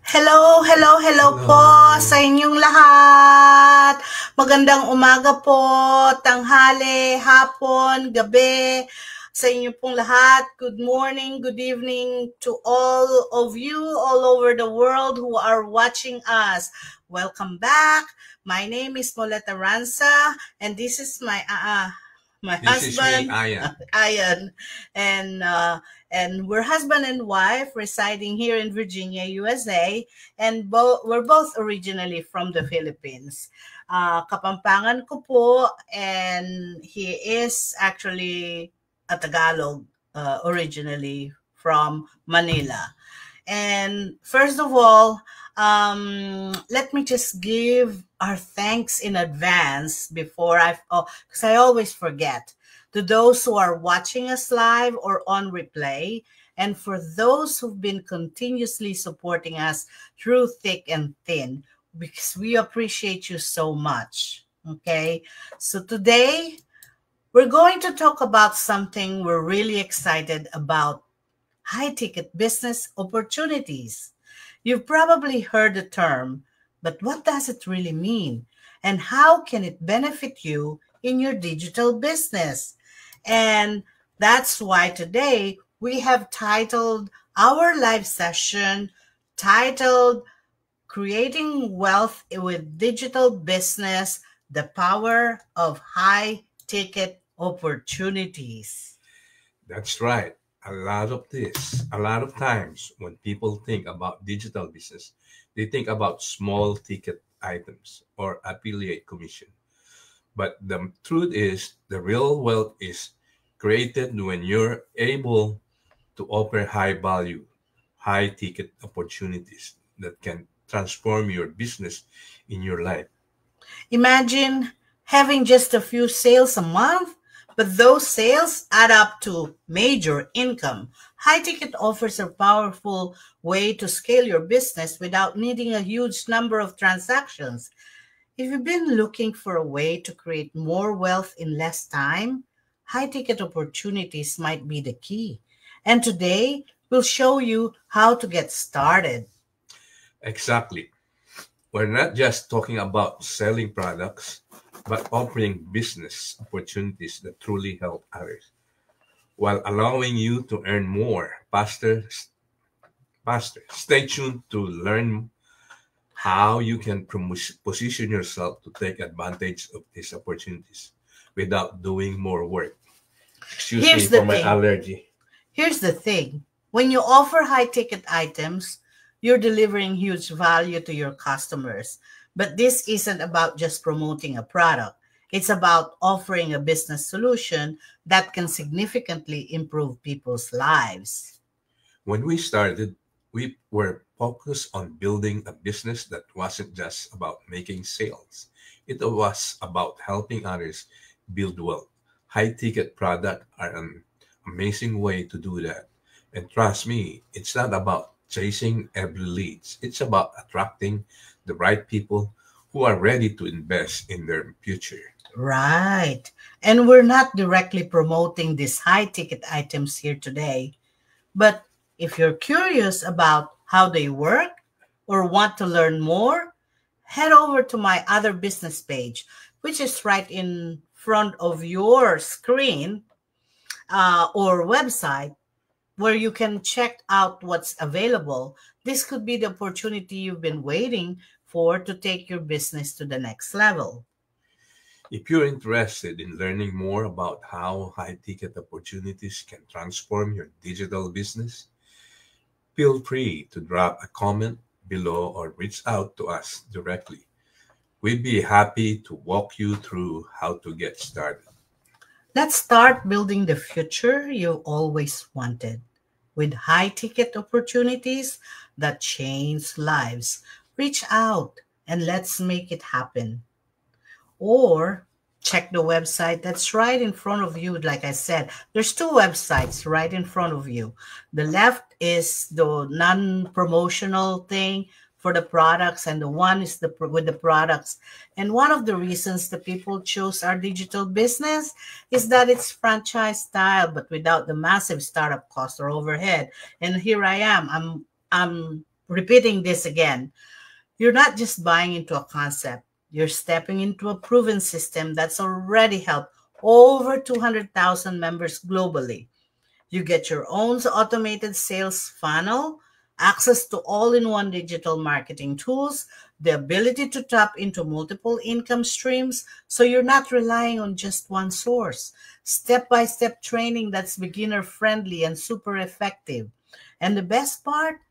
Hello, hello, hello po sa inyong lahat. Magandang umaga po, tanghali, hapon, gabi sa inyo pong lahat. Good morning, good evening to all of you all over the world who are watching us. Welcome back. My name is Moleta Ranza and this is my husband, Ayan. And we're husband and wife residing here in Virginia, USA, and we're both originally from the Philippines. Kapampangan ko po, and he is actually a Tagalog, originally from Manila. And first of all, let me just give our thanks in advance before because I always forget, to those who are watching us live or on replay, and for those who've been continuously supporting us through thick and thin, because we appreciate you so much. Okay, so today we're going to talk about something we're really excited about: high-ticket business opportunities. You've probably heard the term, but what does it really mean? And how can it benefit you in your digital business? And that's why today we have titled our live session, titled Creating Wealth with Digital Business, the Power of High-Ticket Opportunities. That's right. A lot of times when people think about digital business, they think about small ticket items or affiliate commission. But the truth is, the real wealth is created when you're able to offer high value, high ticket opportunities that can transform your business in your life. Imagine having just a few sales a month, but those sales add up to major income. High ticket offers a powerful way to scale your business without needing a huge number of transactions. If you've been looking for a way to create more wealth in less time, high ticket opportunities might be the key. And today, we'll show you how to get started. Exactly. We're not just talking about selling products, but offering business opportunities that truly help others while allowing you to earn more faster. Stay tuned to learn how you can position yourself to take advantage of these opportunities without doing more work. Excuse Here's me the for my thing. allergy. Here's the thing. When you offer high-ticket items, you're delivering huge value to your customers. But this isn't about just promoting a product. It's about offering a business solution that can significantly improve people's lives. When we started, we were focused on building a business that wasn't just about making sales. It was about helping others build wealth. High ticket products are an amazing way to do that. And trust me, it's not about chasing every leads. It's about attracting the right people who are ready to invest in their future. Right. And we're not directly promoting these high-ticket items here today. But if you're curious about how they work or want to learn more, head over to my other business page, which is right in front of your screen, or website, where you can check out what's available. This could be the opportunity you've been waiting for to take your business to the next level. If you're interested in learning more about how high ticket opportunities can transform your digital business, feel free to drop a comment below or reach out to us directly. We'd be happy to walk you through how to get started. Let's start building the future you always wanted with high ticket opportunities that change lives. Reach out and let's make it happen. Or check the website that's right in front of you. Like I said, there's two websites right in front of you. The left is the non-promotional thing for the products, and the one is with the products. And one of the reasons the people chose our digital business is that it's franchise style, but without the massive startup cost or overhead. And here I am. I'm repeating this again. You're not just buying into a concept. You're stepping into a proven system that's already helped over 200,000 members globally. You get your own automated sales funnel, access to all-in-one digital marketing tools, the ability to tap into multiple income streams so you're not relying on just one source. Step-by-step training that's beginner-friendly and super effective. And the best part,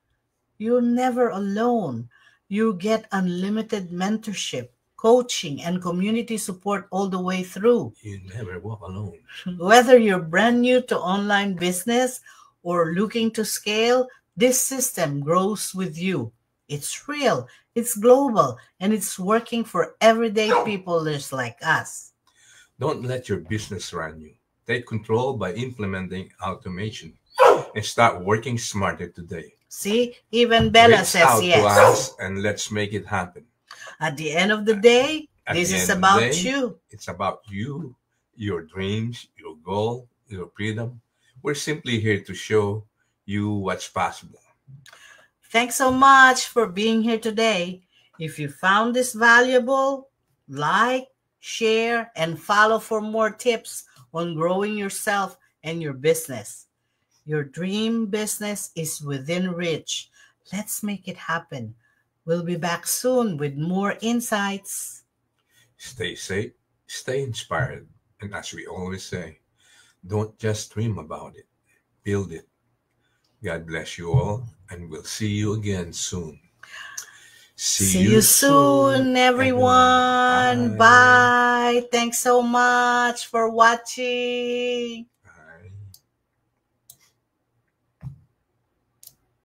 you're never alone. You get unlimited mentorship, coaching, and community support all the way through. You never walk alone. Whether you're brand new to online business or looking to scale, this system grows with you. It's real, it's global, and it's working for everyday people just like us. Don't let your business run you. Take control by implementing automation and start working smarter today. See, even Bella Reach says out to yes. us and let's make it happen. At the end of the day, At this the is end of the about day, you. It's about you, your dreams, your goal, your freedom. We're simply here to show you what's possible. Thanks so much for being here today. If you found this valuable, like, share, and follow for more tips on growing yourself and your business. Your dream business is within reach. Let's make it happen. We'll be back soon with more insights. Stay safe, stay inspired, and as we always say, don't just dream about it, build it. God bless you all, and we'll see you again soon. See you soon, everyone. Bye. Thanks so much for watching.